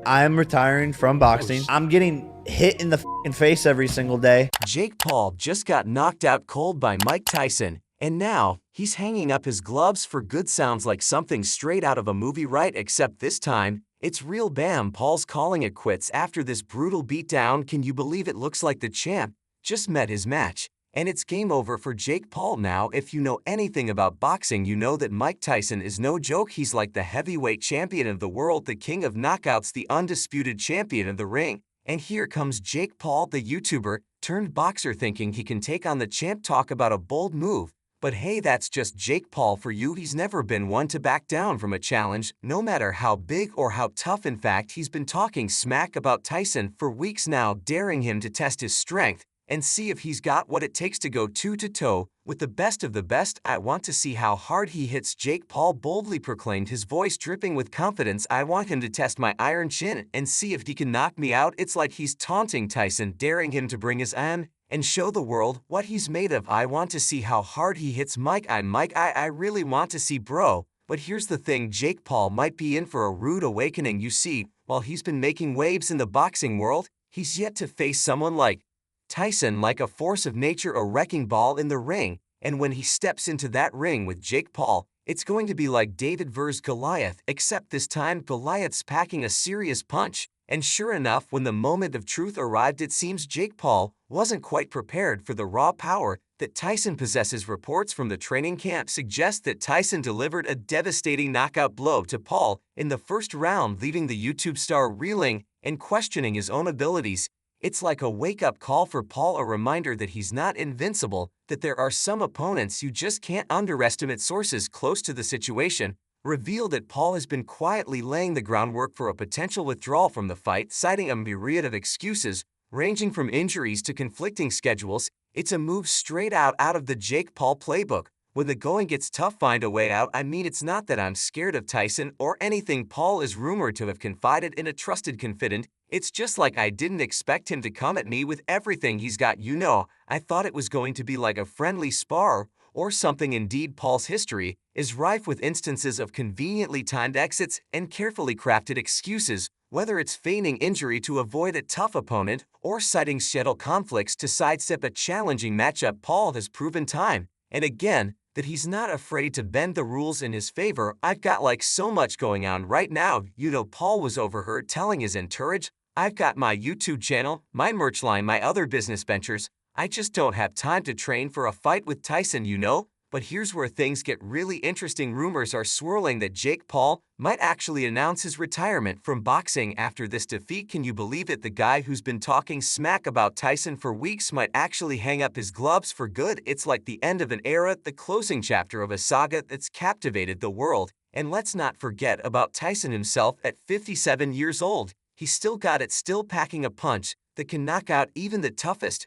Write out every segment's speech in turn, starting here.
I'm retiring from boxing. I'm getting hit in the face every single day. Jake Paul just got knocked out cold by Mike Tyson, and now he's hanging up his gloves for good. Sounds like something straight out of a movie, right? Except this time, it's real. Bam, Paul's calling it quits after this brutal beatdown. Can you believe it? Looks like the champ just met his match, and it's game over for Jake Paul now. If you know anything about boxing, you know that Mike Tyson is no joke. He's like the heavyweight champion of the world, the king of knockouts, the undisputed champion of the ring. And here comes Jake Paul, the YouTuber turned boxer, thinking he can take on the champ. Talk about a bold move. But hey, that's just Jake Paul for you. He's never been one to back down from a challenge, no matter how big or how tough. In fact, he's been talking smack about Tyson for weeks now, daring him to test his strength and see if he's got what it takes to go toe-to-toe with the best of the best. I want to see how hard he hits. Jake Paul boldly proclaimed, his voice dripping with confidence. I want him to test my iron chin and see if he can knock me out. It's like he's taunting Tyson, daring him to bring his iron and show the world what he's made of. I want to see how hard he hits Mike. I really want to see, bro. But here's the thing, Jake Paul might be in for a rude awakening. You see, while he's been making waves in the boxing world, he's yet to face someone like Tyson, like a force of nature, a wrecking ball in the ring. And when he steps into that ring with Jake Paul, it's going to be like David vs. Goliath, except this time Goliath's packing a serious punch. And sure enough, when the moment of truth arrived, it seems Jake Paul wasn't quite prepared for the raw power that Tyson possesses. Reports from the training camp suggest that Tyson delivered a devastating knockout blow to Paul in the first round, leaving the YouTube star reeling and questioning his own abilities. It's like a wake-up call for Paul, a reminder that he's not invincible, that there are some opponents you just can't underestimate. Sources close to the situation revealed that Paul has been quietly laying the groundwork for a potential withdrawal from the fight, citing a myriad of excuses, ranging from injuries to conflicting schedules. It's a move straight out of the Jake Paul playbook. When the going gets tough, find a way out. I mean, it's not that I'm scared of Tyson or anything. Paul is rumored to have confided in a trusted confidant. It's just like I didn't expect him to come at me with everything he's got. You know, I thought it was going to be like a friendly spar or something. Indeed, Paul's history is rife with instances of conveniently timed exits and carefully crafted excuses, whether it's feigning injury to avoid a tough opponent or citing schedule conflicts to sidestep a challenging matchup. Paul has proven time and again that he's not afraid to bend the rules in his favor. I've got like so much going on right now. You know, Paul was overheard telling his entourage, I've got my YouTube channel, my merch line, my other business ventures. I just don't have time to train for a fight with Tyson, you know? But here's where things get really interesting. Rumors are swirling that Jake Paul might actually announce his retirement from boxing after this defeat. Can you believe it? The guy who's been talking smack about Tyson for weeks might actually hang up his gloves for good. It's like the end of an era, the closing chapter of a saga that's captivated the world. And let's not forget about Tyson himself. At 57 years old, he's still got it, still packing a punch that can knock out even the toughest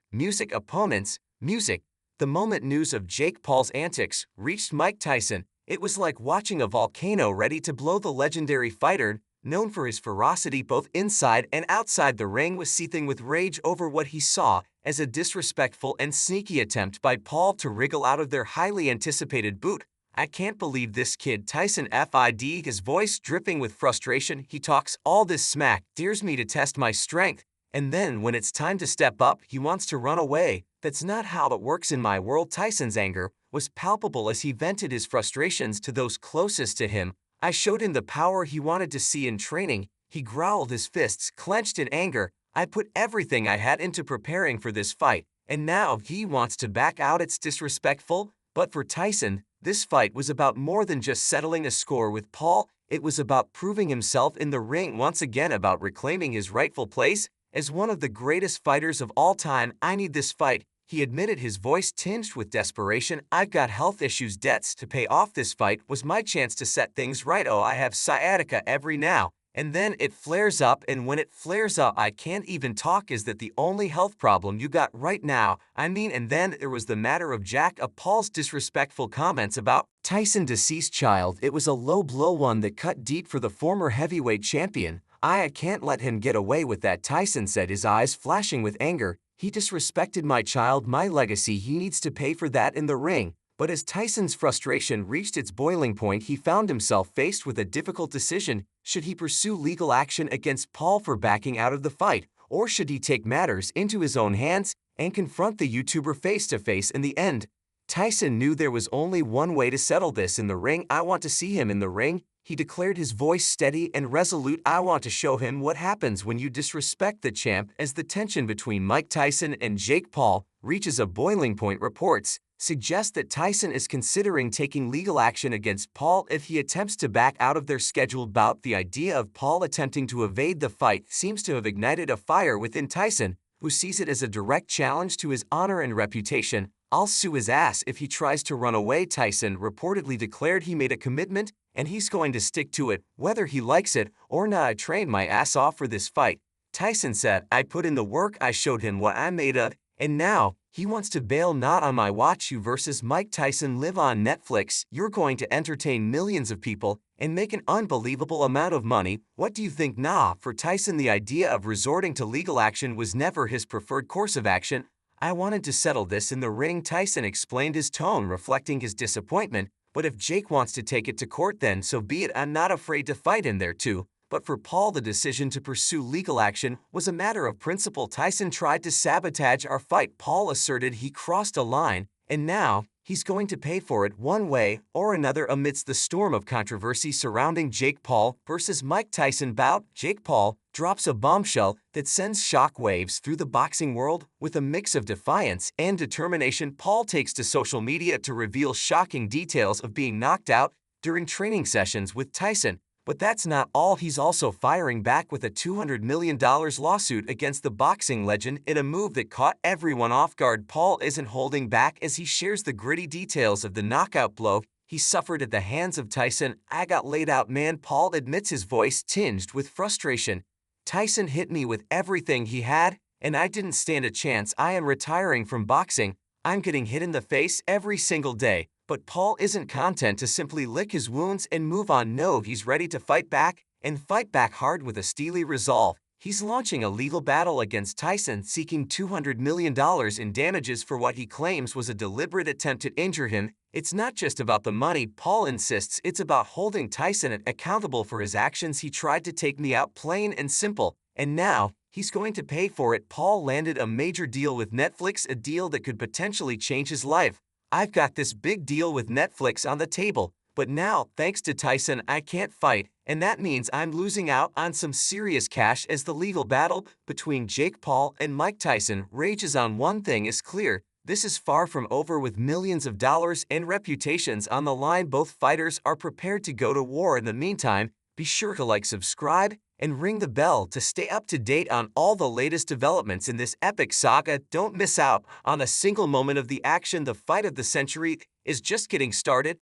opponents. The moment news of Jake Paul's antics reached Mike Tyson, it was like watching a volcano ready to blow. The legendary fighter, known for his ferocity both inside and outside the ring, was seething with rage over what he saw as a disrespectful and sneaky attempt by Paul to wriggle out of their highly anticipated bout. I can't believe this kid, Tyson FID, his voice dripping with frustration. He talks all this smack, dares me to test my strength, and then when it's time to step up, he wants to run away. That's not how it works in my world. Tyson's anger was palpable as he vented his frustrations to those closest to him. I showed him the power he wanted to see in training. He growled, his fists clenched in anger. I put everything I had into preparing for this fight, and now he wants to back out. It's disrespectful. But for Tyson, this fight was about more than just settling a score with Paul. It was about proving himself in the ring once again, about reclaiming his rightful place as one of the greatest fighters of all time. I need this fight, he admitted, his voice tinged with desperation. I've got health issues, debts to pay off. This fight was my chance to set things right. Oh, I have sciatica every now and then it flares up, and when it flares up, I can't even talk. Is that the only health problem you got right now? I mean, and then there was the matter of Jack Paul's disrespectful comments about Tyson's deceased child. It was a low blow, one that cut deep for the former heavyweight champion. I can't let him get away with that, Tyson said, his eyes flashing with anger. He disrespected my child, my legacy. He needs to pay for that in the ring. But as Tyson's frustration reached its boiling point, he found himself faced with a difficult decision. Should he pursue legal action against Paul for backing out of the fight, or should he take matters into his own hands and confront the YouTuber face-to-face in the end? Tyson knew there was only one way to settle this in the ring. "I want to see him in the ring," he declared, his voice steady and resolute. "I want to show him what happens when you disrespect the champ." As the tension between Mike Tyson and Jake Paul reaches a boiling point, reports suggest that Tyson is considering taking legal action against Paul if he attempts to back out of their scheduled bout. The idea of Paul attempting to evade the fight seems to have ignited a fire within Tyson, who sees it as a direct challenge to his honor and reputation. "I'll sue his ass if he tries to run away," Tyson reportedly declared. He made a commitment, and he's going to stick to it, whether he likes it or not. "I trained my ass off for this fight," Tyson said. "I put in the work, I showed him what I'm made of, and now he wants to bail. Not on my watch." You versus Mike Tyson live on Netflix. You're going to entertain millions of people and make an unbelievable amount of money. What do you think? Nah, for Tyson, the idea of resorting to legal action was never his preferred course of action. "I wanted to settle this in the ring," Tyson explained, his tone reflecting his disappointment. "But if Jake wants to take it to court, then so be it. I'm not afraid to fight in there too." But for Paul, the decision to pursue legal action was a matter of principle. "Tyson tried to sabotage our fight," Paul asserted. "He crossed a line, and now he's going to pay for it one way or another." Amidst the storm of controversy surrounding Jake Paul versus Mike Tyson bout, Jake Paul drops a bombshell that sends shockwaves through the boxing world. With a mix of defiance and determination, Paul takes to social media to reveal shocking details of being knocked out during training sessions with Tyson. But that's not all. He's also firing back with a $200 million lawsuit against the boxing legend in a move that caught everyone off guard. Paul isn't holding back as he shares the gritty details of the knockout blow he suffered at the hands of Tyson. "I got laid out, man," Paul admits, his voice tinged with frustration. "Tyson hit me with everything he had, and I didn't stand a chance. I am retiring from boxing. I'm getting hit in the face every single day." But Paul isn't content to simply lick his wounds and move on. No, he's ready to fight back, and fight back hard with a steely resolve. He's launching a legal battle against Tyson, seeking $200 million in damages for what he claims was a deliberate attempt to injure him. "It's not just about the money," Paul insists. "It's about holding Tyson accountable for his actions. He tried to take me out, plain and simple, and now he's going to pay for it." Paul landed a major deal with Netflix, a deal that could potentially change his life. "I've got this big deal with Netflix on the table, but now, thanks to Tyson, I can't fight, and that means I'm losing out on some serious cash." As the legal battle between Jake Paul and Mike Tyson rages on, one thing is clear: this is far from over. With millions of dollars and reputations on the line, both fighters are prepared to go to war. In the meantime, be sure to like, subscribe, and ring the bell to stay up to date on all the latest developments in this epic saga. Don't miss out on a single moment of the action. The fight of the century is just getting started.